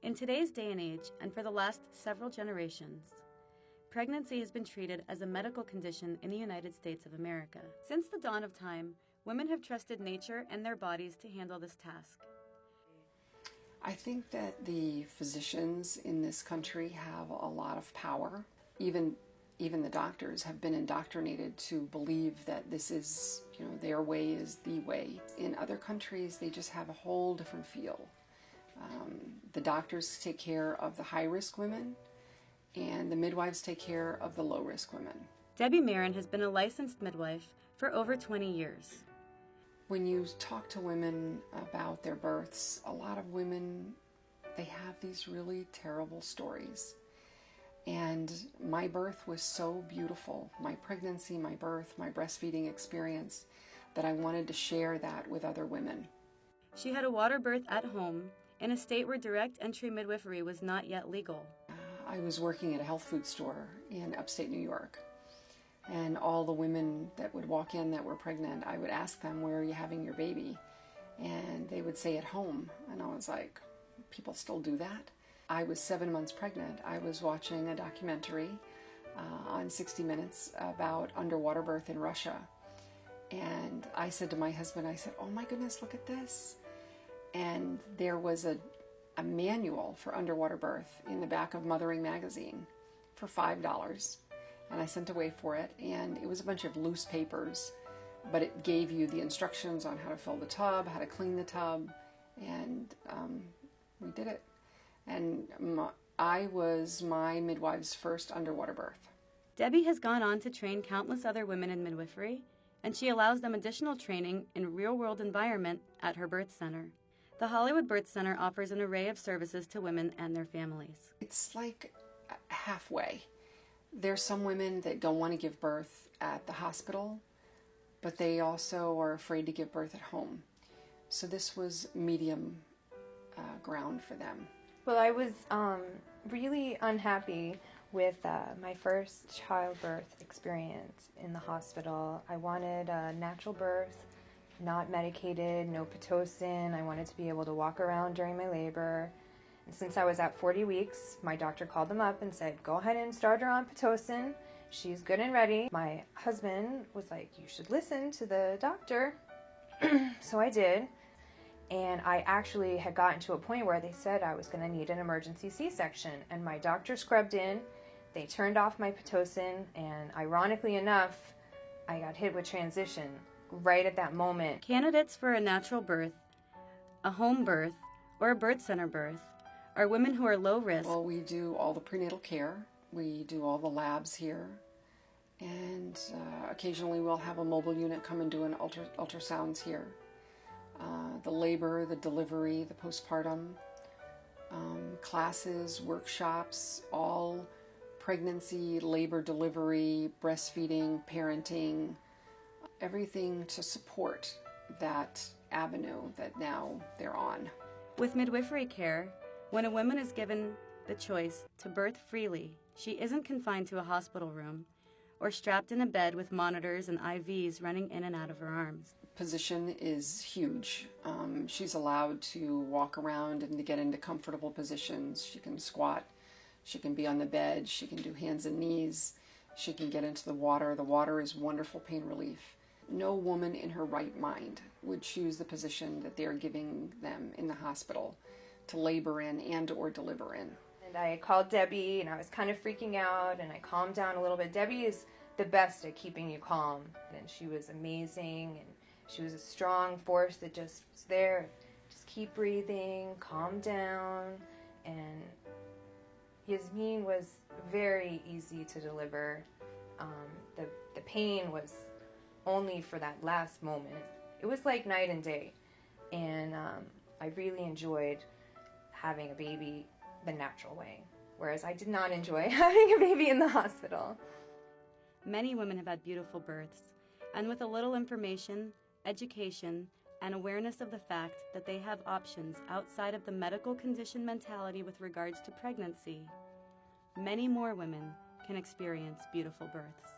In today's day and age, and for the last several generations, pregnancy has been treated as a medical condition in the United States of America. Since the dawn of time, women have trusted nature and their bodies to handle this task. I think that the physicians in this country have a lot of power. Even the doctors have been indoctrinated to believe that this is, their way is the way. In other countries, they just have a whole different feel. The doctors take care of the high-risk women, and the midwives take care of the low-risk women. Debbie Marin has been a licensed midwife for over 20 years. When you talk to women about their births, a lot of women, they have these really terrible stories. And my birth was so beautiful, my pregnancy, my birth, my breastfeeding experience, that I wanted to share that with other women. She had a water birth at home in a state where direct entry midwifery was not yet legal. I was working at a health food store in upstate New York. And all the women that would walk in that were pregnant, I would ask them, where are you having your baby? And they would say at home. And I was like, people still do that? I was 7 months pregnant. I was watching a documentary on 60 Minutes about underwater birth in Russia. And I said to my husband, I said, oh my goodness, look at this. And there was a manual for underwater birth in the back of Mothering magazine for $5. And I sent away for it, and it was a bunch of loose papers, but it gave you the instructions on how to fill the tub, how to clean the tub, and we did it. And I was my midwife's first underwater birth. Debbie has gone on to train countless other women in midwifery, and she allows them additional training in a real-world environment at her birth center. The Hollywood Birth Center offers an array of services to women and their families. It's like halfway. There's some women that don't want to give birth at the hospital, but they also are afraid to give birth at home. So this was medium ground for them. Well, I was really unhappy with my first childbirth experience in the hospital. I wanted a natural birth, not medicated, no Pitocin. I wanted to be able to walk around during my labor. And since I was at 40 weeks, my doctor called them up and said, go ahead and start her on Pitocin. She's good and ready. My husband was like, you should listen to the doctor. So I did. And I actually had gotten to a point where they said I was going to need an emergency C-section. And my doctor scrubbed in. They turned off my Pitocin. And ironically enough, I got hit with transition right at that moment. Candidates for a natural birth, a home birth, or a birth center birth are women who are low risk. Well, we do all the prenatal care. We do all the labs here. And occasionally we'll have a mobile unit come and do an ultrasounds here. The labor, the delivery, the postpartum, classes, workshops, all pregnancy, labor, delivery, breastfeeding, parenting, everything to support that avenue that now they're on. With midwifery care, when a woman is given the choice to birth freely, she isn't confined to a hospital room or strapped in a bed with monitors and IVs running in and out of her arms. Position is huge. She's allowed to walk around and to get into comfortable positions. She can squat, she can be on the bed, she can do hands and knees, she can get into the water. The water is wonderful pain relief. No woman in her right mind would choose the position that they're giving them in the hospital to labor in and or deliver in. And I called Debbie, and I was kind of freaking out, and I calmed down a little bit. Debbie is the best at keeping you calm, and she was amazing, and she was a strong force that just was there. Just keep breathing, calm down, and Yasmin was very easy to deliver. The pain was only for that last moment. It was like night and day, and I really enjoyed having a baby the natural way, whereas I did not enjoy having a baby in the hospital. Many women have had beautiful births, and with a little information, education, and awareness of the fact that they have options outside of the medical condition mentality with regards to pregnancy, many more women can experience beautiful births.